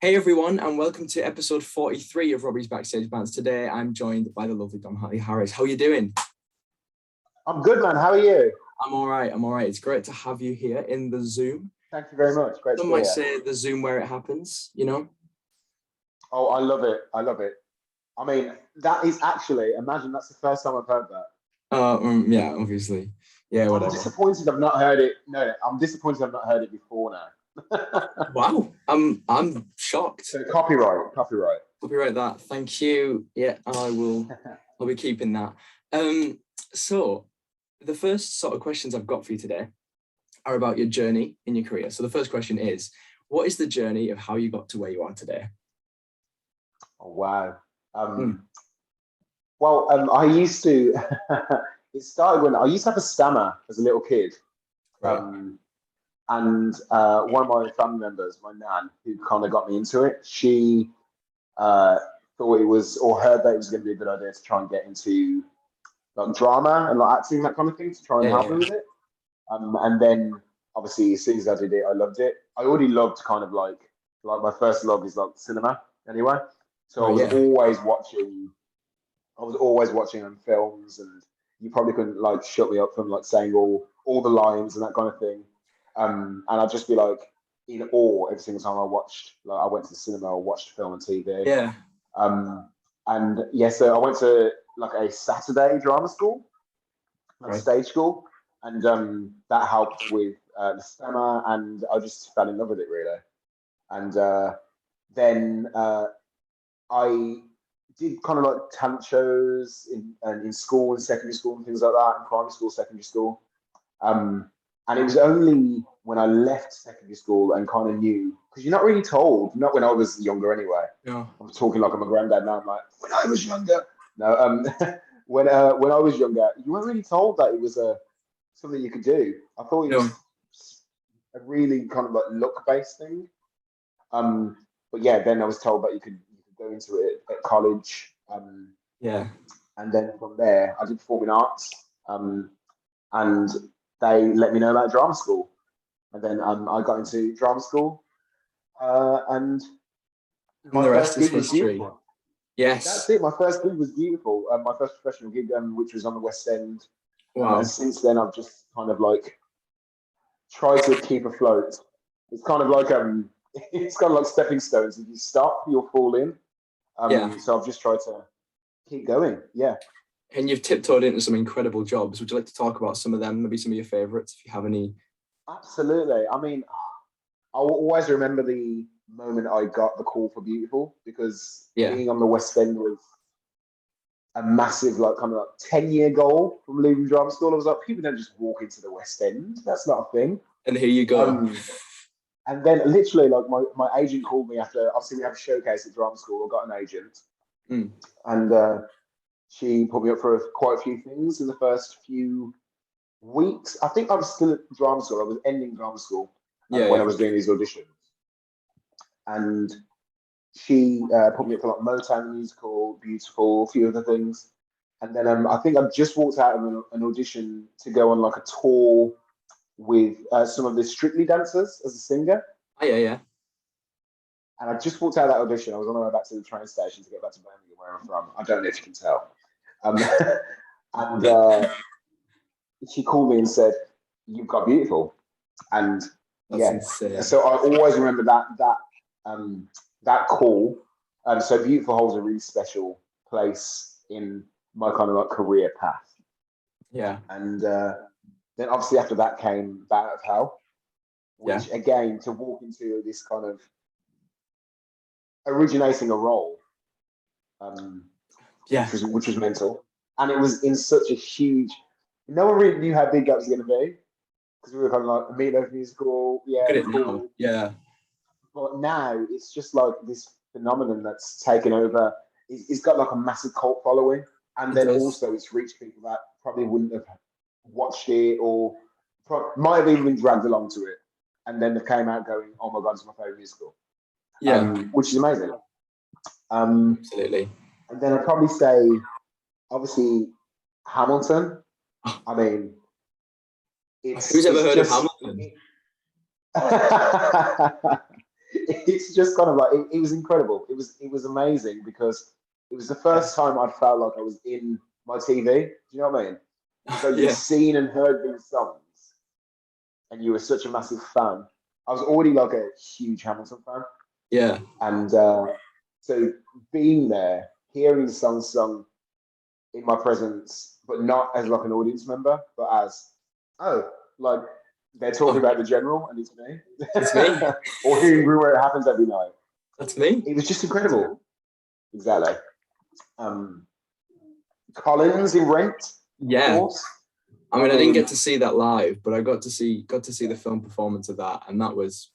Hey everyone, and welcome to episode 43 of Robbie's Backstage Bants. Today I'm joined by the lovely Dom Hartley-Harris. How are you doing? I'm good, man. How are you? I'm all right. It's great to have you here in the Zoom. Thank you very much. Great Some to be might here. say the Zoom where it happens, you know? Oh, I love it. I love it. I mean, that is actually, imagine that's the first time I've heard that. Yeah, obviously. Yeah, I'm whatever. disappointed I've not heard it. No, I'm disappointed I've not heard it before now. Wow, I'm shocked. So copyright. Copyright that. Thank you. Yeah, I'll be keeping that. So the first sort of questions I've got for you today are about your journey in your career. So the first question is, what is the journey of how you got to where you are today? Oh, wow. Well, I used to, it started when I used to have a stammer as a little kid. Right. And one of my family members, my nan, who kind of got me into it, she thought it was, or heard that it was going to be a good idea to try and get into like drama and like acting, that kind of thing, to try and help me with it. And then obviously as soon as I did it, I loved it. I already loved kind of like my first love is like cinema anyway. So I was always watching on films, and you probably couldn't like shut me up from like saying all the lines and that kind of thing. And I'd just be like in awe every single time I went to the cinema or watched film and TV. Yeah. And yeah, so I went to like a Saturday drama school, like stage school, and that helped with the stammer, and I just fell in love with it really. And then I did kind of like talent shows in school and secondary school and things like that, in primary school, secondary school. And it was only when I left secondary school and kind of knew, because you're not really told, not when I was younger anyway. No. I'm talking like I'm a granddad now. I'm like, when I was younger. No, when I was younger, you weren't really told that it was something you could do. I thought it was a really kind of like luck-based thing. But yeah, then I was told that you could go into it at college. Yeah. And then from there, I did performing arts. And they let me know about drama school. And then I got into drama school. And the rest is history. Yes. That's it. My first gig was beautiful. My first professional gig, which was on the West End. Wow. And since then, I've just kind of like tried to keep afloat. It's kind of like stepping stones. If you stop, you'll fall in. So I've just tried to keep going. Yeah. And you've tiptoed into some incredible jobs. Would you like to talk about some of them? Maybe some of your favorites, if you have any. Absolutely. I mean, I'll always remember the moment I got the call for Beautiful, because being on the West End was a massive, like, kind of like 10-year goal from leaving drama school. I was like, people don't just walk into the West End. That's not a thing. And here you go. And then literally, like, my agent called me after, obviously we have a showcase at drama school. I got an agent. And she put me up for quite a few things in the first few weeks. I think I was still at drama school. I was ending drama school when I was doing these auditions. And she put me up for like Motown Musical, Beautiful, a few other things. And then I think I just walked out of an audition to go on like a tour with some of the Strictly dancers as a singer. Oh, yeah. And I just walked out of that audition. I was on my way back to the train station to get back to Birmingham, where I'm from. I don't know if you can tell. And she called me and said, "You've got Beautiful." And so I always remember that call. So Beautiful holds a really special place in my kind of like career path. Yeah. And then obviously after that came Bat Out of Hell, which again, to walk into this kind of originating a role, which was mental. And it was in such a huge, no one really knew how big that was going to be, because we were kind of like a Meatloaf musical. Cool. Yeah. But now it's just like this phenomenon that's taken over. It's got like a massive cult following. And then also it's reached people that probably wouldn't have watched it or might have even been dragged along to it. And then they came out going, "Oh my God, it's my favorite musical." Yeah. Which is amazing. Absolutely. And then I'd probably say, obviously, Hamilton. I mean, who's ever heard of Hamilton? it's just kind of like it was incredible. It was amazing because it was the first time I felt like I was in my TV. Do you know what I mean? So you've seen and heard these songs, and you were such a massive fan. I was already like a huge Hamilton fan. Yeah. And so being there, hearing the song sung in my presence, but not as like an audience member, but as like they're talking about the general and it's me. It's me. Or hearing where it happens every night. That's me. It was just incredible. Exactly. Collins in Rent. Yeah. Of course. I mean, I didn't get to see that live, but I got to see the film performance of that, and that was.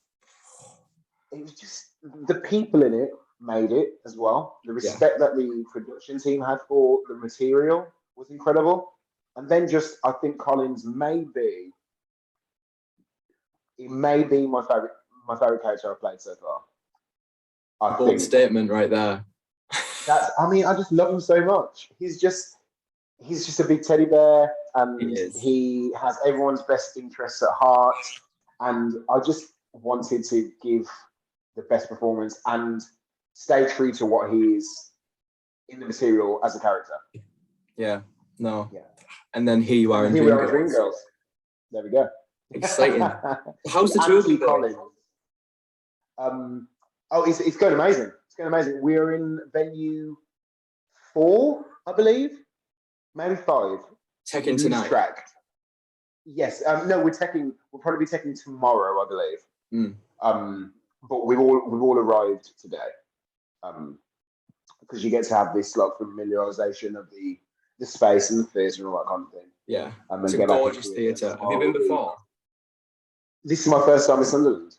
It was just the people in it made it as well. The respect that the production team had for the material was incredible, and then just I think Collins may be my favorite character I've played so far. Bold statement right there. I just love him so much. He's just a big teddy bear, and he has everyone's best interests at heart. And I just wanted to give the best performance and stay true to what he is in the material as a character. Yeah. No. Yeah. And then here you are in Dreamgirls. There we go. Exciting. How's the tour of Collins? It's going amazing. It's going amazing. We're in venue 4, I believe. Maybe 5. Teching tonight. Track. Yes. No, we'll probably be teching tomorrow, I believe. But we've all arrived today. Because you get to have this like familiarization of the space and the theatre and all that kind of thing. Yeah. It's a gorgeous theatre. Have you been before? This is my first time in Sunderland.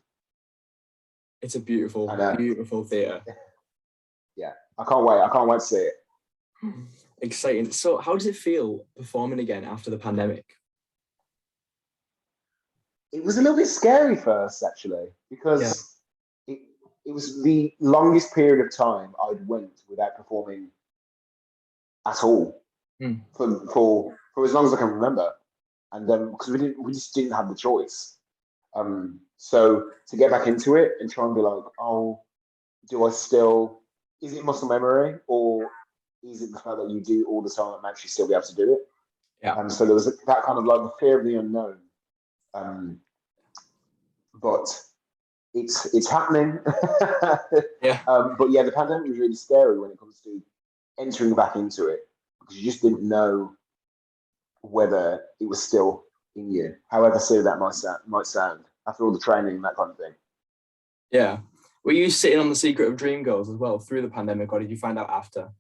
It's a beautiful theatre. Yeah. I can't wait. I can't wait to see it. Exciting. So how does it feel performing again after the pandemic? It was a little bit scary first, actually, because it was the longest period of time I'd went without performing at all for as long as I can remember, and because we just didn't have the choice. So to get back into it and try and be like, is it muscle memory or is it the fact that you do all the time and actually still be able to do it? Yeah. So there was that kind of like the fear of the unknown. But it's happening. Yeah. But yeah, the pandemic was really scary when it comes to entering back into it because you just didn't know whether it was still in you, however silly that might sound after all the training and that kind of thing. Yeah. Were you sitting on the secret of Dreamgirls as well through the pandemic, or did you find out after?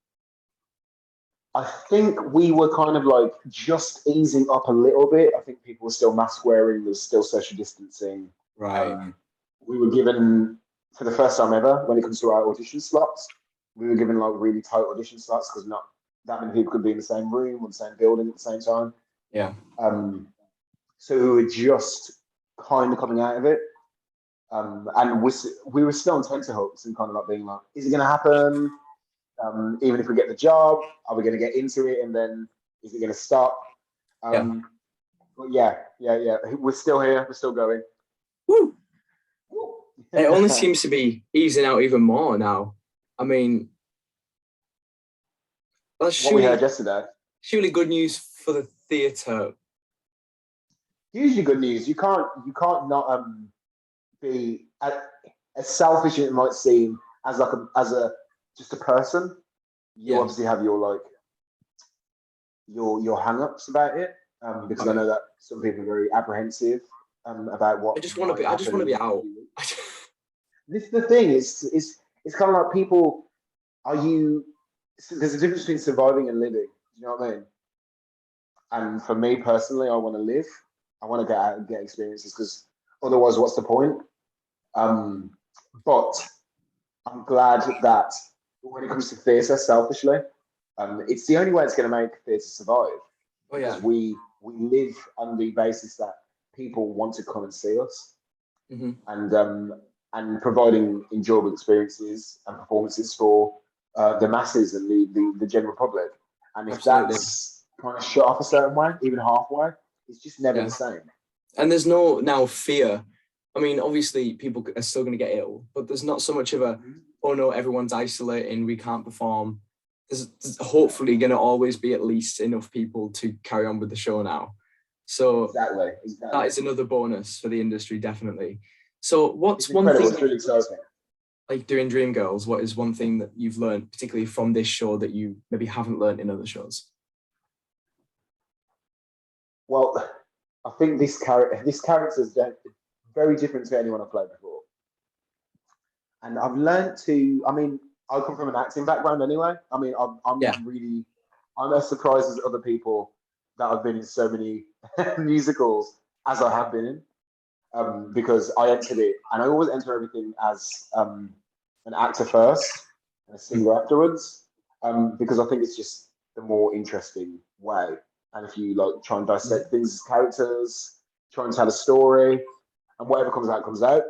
I think we were kind of like just easing up a little bit. I think people were still mask wearing, there was still social distancing. Right. We were given, for the first time ever, when it comes to our audition slots, we were given like really tight audition slots because not that many people could be in the same room or the same building at the same time. Yeah. So we were just kind of coming out of it. And we were still on tenterhooks and kind of like being like, is it going to happen? Even if we get the job, are we going to get into it? And then is it going to stop? But yeah. We're still here. We're still going. Woo! It only seems to be easing out even more now. I mean, that's what we heard yesterday. Surely good news for the theatre. Hugely good news. You can't not be as selfish as it might seem as just a person. You obviously have your like your hang-ups about it because I know that some people are very apprehensive about what I just want to be out. This is the thing. It's kind of like people. There's a difference between surviving and living. You know what I mean? And for me personally, I want to live. I want to get out and get experiences because otherwise, what's the point? But I'm glad that when it comes to theatre, selfishly, it's the only way it's going to make theatre survive. Oh yeah. Because we live on the basis that people want to come and see us, and providing enjoyable experiences and performances for the masses and the general public. And if that's kind of shut off a certain way, even halfway, it's just never the same. And there's no now fear I mean, obviously people are still going to get ill, but there's not so much of a, oh no, everyone's isolating, we can't perform. There's hopefully going to always be at least enough people to carry on with the show now. So exactly. That is another bonus for the industry, definitely. So what's it's one incredible. thing, it's really exciting. like doing Dreamgirls, what is one thing that you've learned, particularly from this show, that you maybe haven't learned in other shows? Well, I think this character is very different to anyone I've played before. And I've learned to, I mean, I come from an acting background anyway. I mean, I'm as surprised as other people that I've been in so many musicals as I have been in, because I entered it, and I always enter everything as an actor first and a singer afterwards, because I think it's just the more interesting way. And if you like try and dissect things as characters, try and tell a story, and whatever comes out comes out.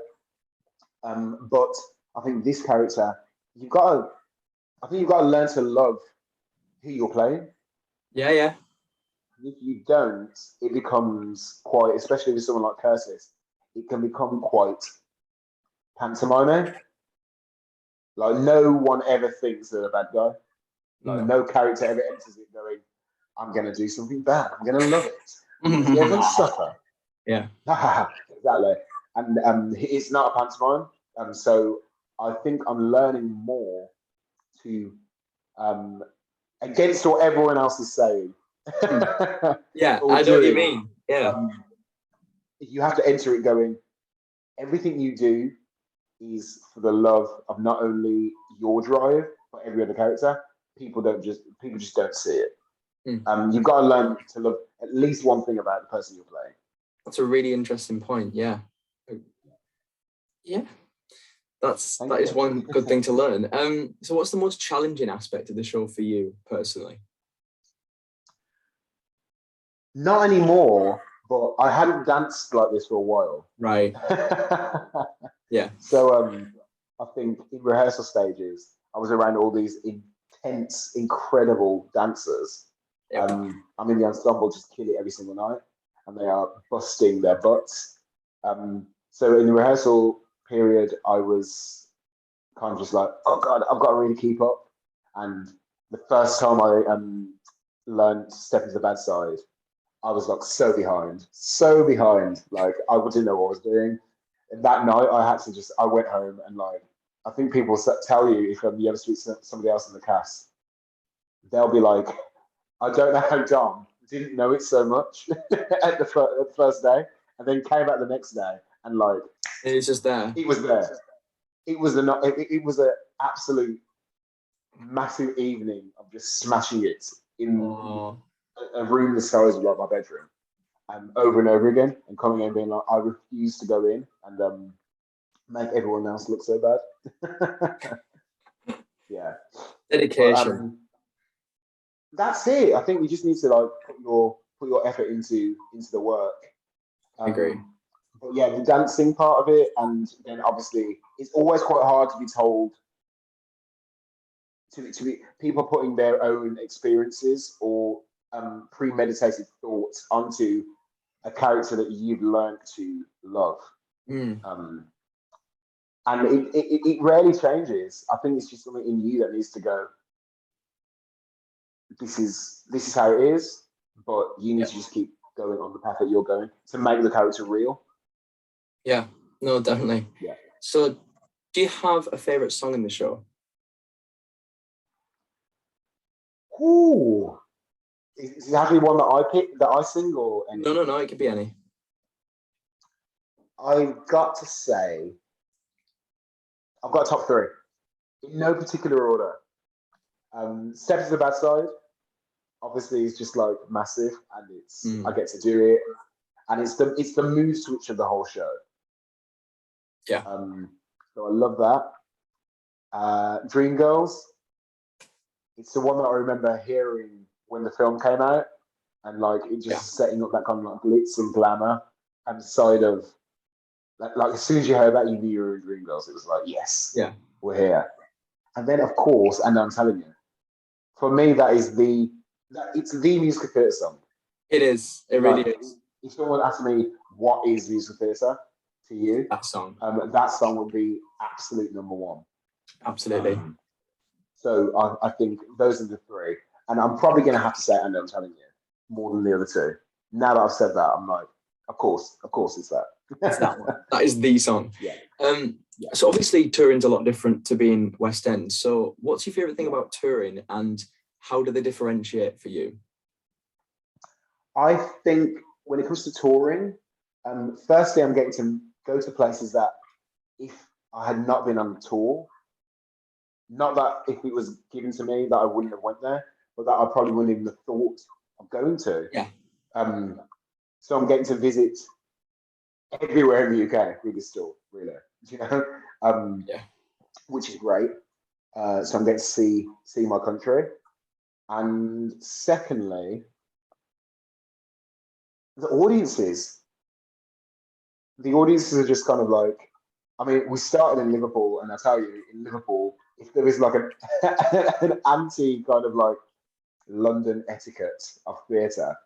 But I think this character, you've got to learn to love who you're playing. Yeah. If you don't, it becomes quite, especially with someone like Curtis, it can become quite pantomime. Like no one ever thinks they're a bad guy. Like no character ever enters it going, I'm going to do something bad. I'm going to love it. You're going to suffer. Yeah. Exactly. And it's not a pantomime. So I think I'm learning more to, against what everyone else is saying. Yeah, I know what you mean. Yeah. You have to enter it going, everything you do is for the love of not only your drive, but every other character. People just don't see it. You've got to learn to love at least one thing about the person you're playing. That's a really interesting point. Yeah. That is one good thing to learn. So what's the most challenging aspect of the show for you personally? Not anymore, but I hadn't danced like this for a while. Right. Yeah. So I think in rehearsal stages, I was around all these intense, incredible dancers. Yep. I'm in the ensemble, just kill it every single night, and they are busting their butts. So in the rehearsal period, I was kind of just like, oh God, I've got to really keep up. And the first time I learned to step into the bad side, I was like so behind. Like I didn't know what I was doing. And that night, I went home and like, I think people tell you if you ever speak to somebody else in the cast, they'll be like, I don't know how Dom didn't know it so much at the first day, and then came back the next day and like, it's just there. It was there. It was an absolute massive evening of just smashing it in a room the size of like my bedroom, over and over again, and coming in and being like, I refuse to go in and make everyone else look so bad. Yeah, dedication. That's it. I think you just need to like put your effort into the work. I agree. But yeah, the dancing part of it, and then obviously it's always quite hard to be told to be people putting their own experiences or premeditated thoughts onto a character that you've learned to love. And it rarely changes. I think it's just something in you that needs to go, this is how it is, but you need to just keep going on the path that you're going to make the character real. Yeah, no, definitely. Yeah. So do you have a favorite song in the show? Ooh. Is it actually one that I pick, that I sing, or any? No, it could be any. I've got to say, I've got a top three in no particular order. Step to the Bad Side, obviously, is just like massive, and it's I get to do it, and it's the mood switch of the whole show. Yeah. So I love that. Dreamgirls. It's the one that I remember hearing when the film came out, and like it just setting up that kind of like glitz and glamour, and the side of like as soon as you heard that, you knew you were in Dreamgirls. It was like, yes, we're here. And then of course, and I'm telling you, for me, it's the musical theatre song. It is. It really is. If someone asks me what is musical theatre, to you, That song. That song would be absolute number one. Absolutely. So I think those are the three. And I'm probably going to have to say, and I'm telling you, more than the other two. Now that I've said that, I'm like, of course it's that. It's that one. That is the song. Yeah. So obviously touring's a lot different to being West End. So what's your favourite thing about touring, and how do they differentiate for you? I think when it comes to touring, firstly, I'm getting to go to places that if I had not been on tour, not that if it was given to me that I wouldn't have went there, but that I probably wouldn't even have thought of going to. Yeah. So I'm getting to visit everywhere in the UK with this tour, really. You know, which is great. So I'm getting to see my country, and secondly, the audiences. The audiences are just kind of like, I mean, we started in Liverpool, and I tell you, in Liverpool, if there is like an anti kind of like London etiquette of theatre,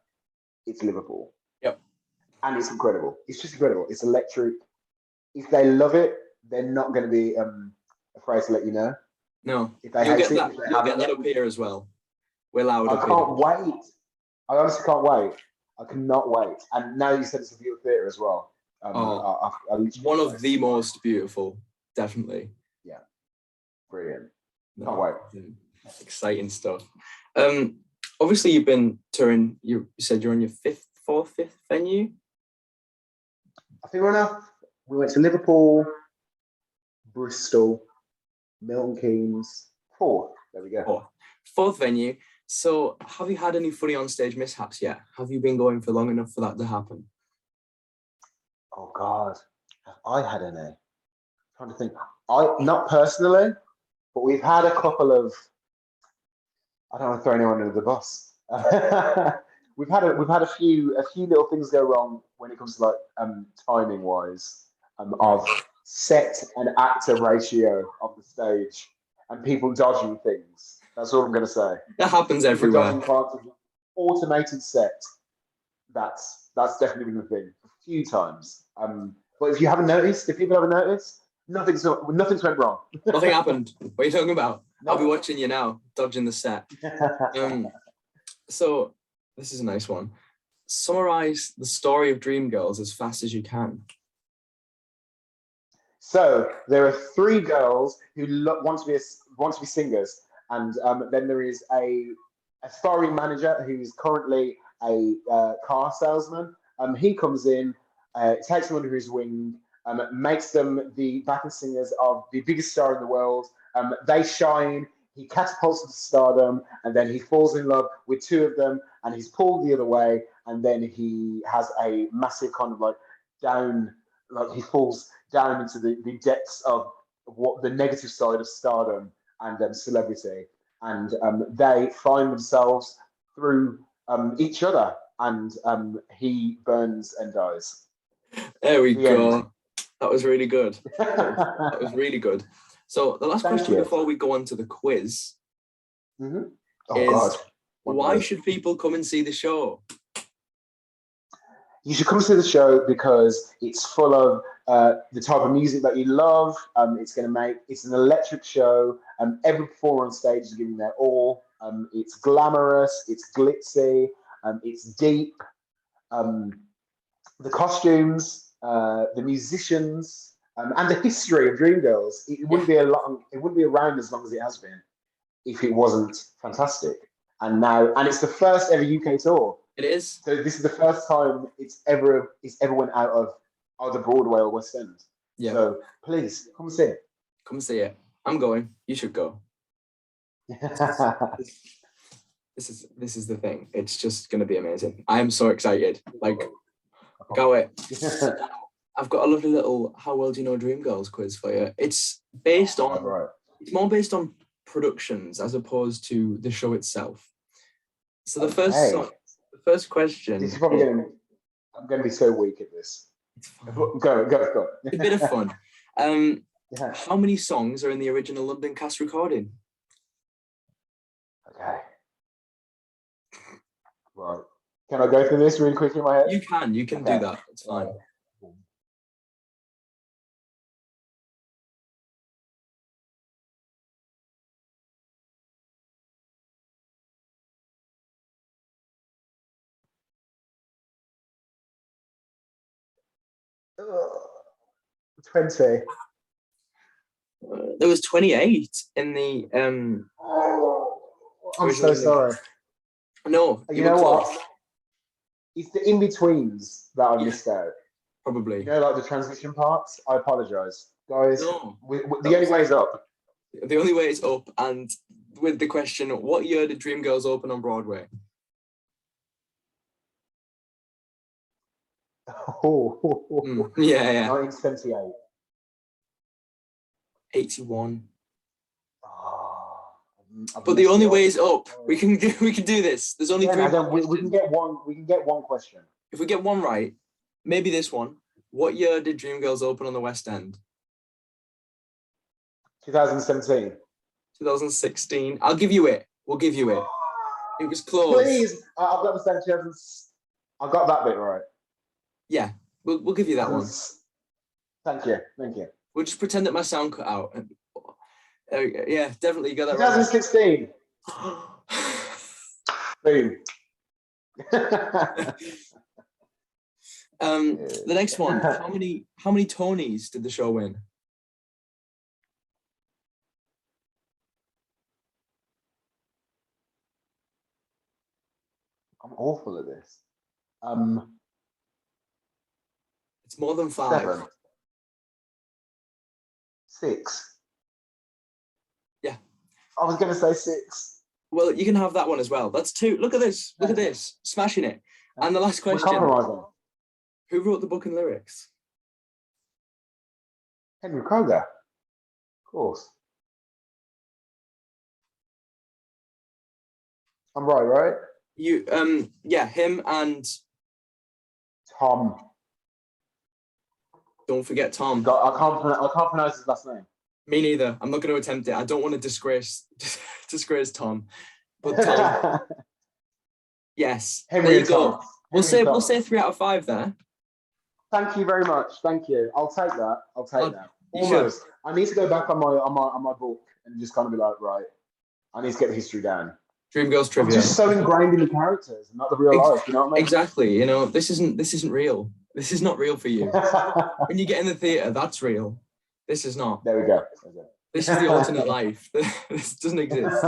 it's Liverpool. Yep. And it's incredible. It's just incredible. It's electric. If they love it, they're not going to be afraid to let you know. No. If they hate it, you'll get that up here as well. We're loud up here. I can't wait. I honestly can't wait. I cannot wait. And now you said it's a beautiful theatre as well. One of the most beautiful, definitely. Yeah. Brilliant. Can't wait. Exciting stuff. Obviously you've been touring, you said you're on your fifth venue? I think we went to Liverpool, Bristol, Milton Keynes, fourth. There we go. Fourth venue. So have you had any funny on-stage mishaps yet? Have you been going for long enough for that to happen? Oh God, have I had any? I'm trying to think. Not personally, but we've had a couple of. I don't want to throw anyone under the bus. we've had a few little things go wrong when it comes to like timing wise of set and actor ratio of the stage and people dodging things. That's all I'm going to say. That happens everywhere. Dodging parts of automated set. That's definitely been a thing a few times. But if you haven't noticed, if people haven't noticed, nothing's went wrong. Nothing happened. What are you talking about? No. I'll be watching you now, dodging the set. So this is a nice one. Summarize the story of Dreamgirls as fast as you can. So there are three girls who want to be singers, and then there is a aspiring manager who's currently a car salesman. He comes in, takes them under his wing, makes them the backing singers of the biggest star in the world. They shine. He catapults to stardom, and then he falls in love with two of them, and he's pulled the other way, and then he has a massive kind of like he falls down into the depths of what the negative side of stardom and celebrity, and they find themselves through each other, and he burns and dies. There we go. End. That was really good. That was really good. So the last question before we go on to the quiz is, why should people come and see the show? You should come see the show because it's full of the type of music that you love. It's an electric show. Every performer on stage is giving their all. It's glamorous, it's glitzy, it's deep. The costumes, the musicians, and the history of Dreamgirls. It wouldn't be around as long as it has been if it wasn't fantastic. And it's the first ever UK tour. It is. So this is the first time it's ever went out of either Broadway or West End. Yeah. So please come see it. Come see it. I'm going. You should go. This is the thing. It's just going to be amazing. I am so excited. Like, go it. I've got a lovely little "How well do you know Dreamgirls" quiz for you. It's based on. Right. It's more based on productions as opposed to the show itself. So the first question. This is probably I'm going to be so weak at this. It's fine. Go. A bit of fun. How many songs are in the original London cast recording? Okay. Right. Can I go through this really quickly in my head? You can do that. It's fine. 20. There was 28 in the I'm so sorry. No, you know what? It's the in-betweens that I missed out. Probably. You know, like the transition parts? I apologise. Guys, no, the only way is up. The only way is up, and with the question, what year did Dreamgirls open on Broadway? Yeah. 1978. 81. Oh, but the only way is up. We can do this. There's only 3 questions. We can get one. We can get one question. If we get one right, maybe this one. What year did Dreamgirls open on the West End? 2017. 2016. I'll give you it. We'll give you it. It was close. Please, I've got the same. I got that bit right. Yeah, we'll give you that one. Thank you. We'll just pretend that my sound cut out. Yeah, definitely you got that 2016. Right. Boom. The next one. How many Tonys did the show win? I'm awful at this. It's more than 5. 7. 6. Yeah. I was going to say 6. Well, you can have that one as well. That's 2. Look at this. Look at this. Smashing it. And the last question. Who wrote the book and lyrics? Henry Kroger. Of course. I'm right? You yeah, him and Tom. Don't forget Tom. God, I can't pronounce his last name. Me neither. I'm not going to attempt it. I don't want to disgrace Tom. But Tom. Yes. Henry there you go. Tom. We'll say 3 out of 5 there. Thank you very much. Thank you. I'll take that. That. Almost. I need to go back on my book and just kind of be like, right, I need to get the history down. Dreamgirls trivia. I'm just so ingrained in the characters and not the real life. You know what I mean? Exactly. You know, this isn't real. This is not real for you. When you get in the theatre, that's real. This is not. There we go. This is the alternate life. This doesn't exist.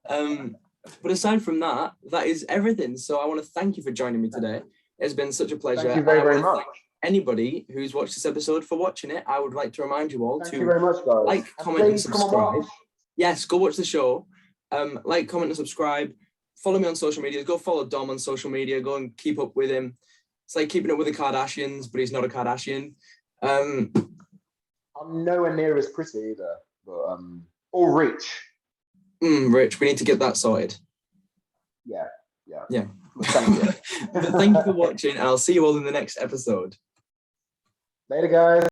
But aside from that, that is everything. So I want to thank you for joining me today. It's been such a pleasure. Thank you very much. Anybody who's watched this episode for watching it, I would like to remind you all Thank you very much, guys. like, comment, and subscribe. Yes, go watch the show. Like, comment, and subscribe. Follow me on social media. Go follow Dom on social media. Go and keep up with him. It's like keeping up with the Kardashians, but he's not a Kardashian. I'm nowhere near as pretty either, but or rich. Rich, we need to get that sorted. Yeah. Thank you. But thank you for watching, and I'll see you all in the next episode. Later, guys.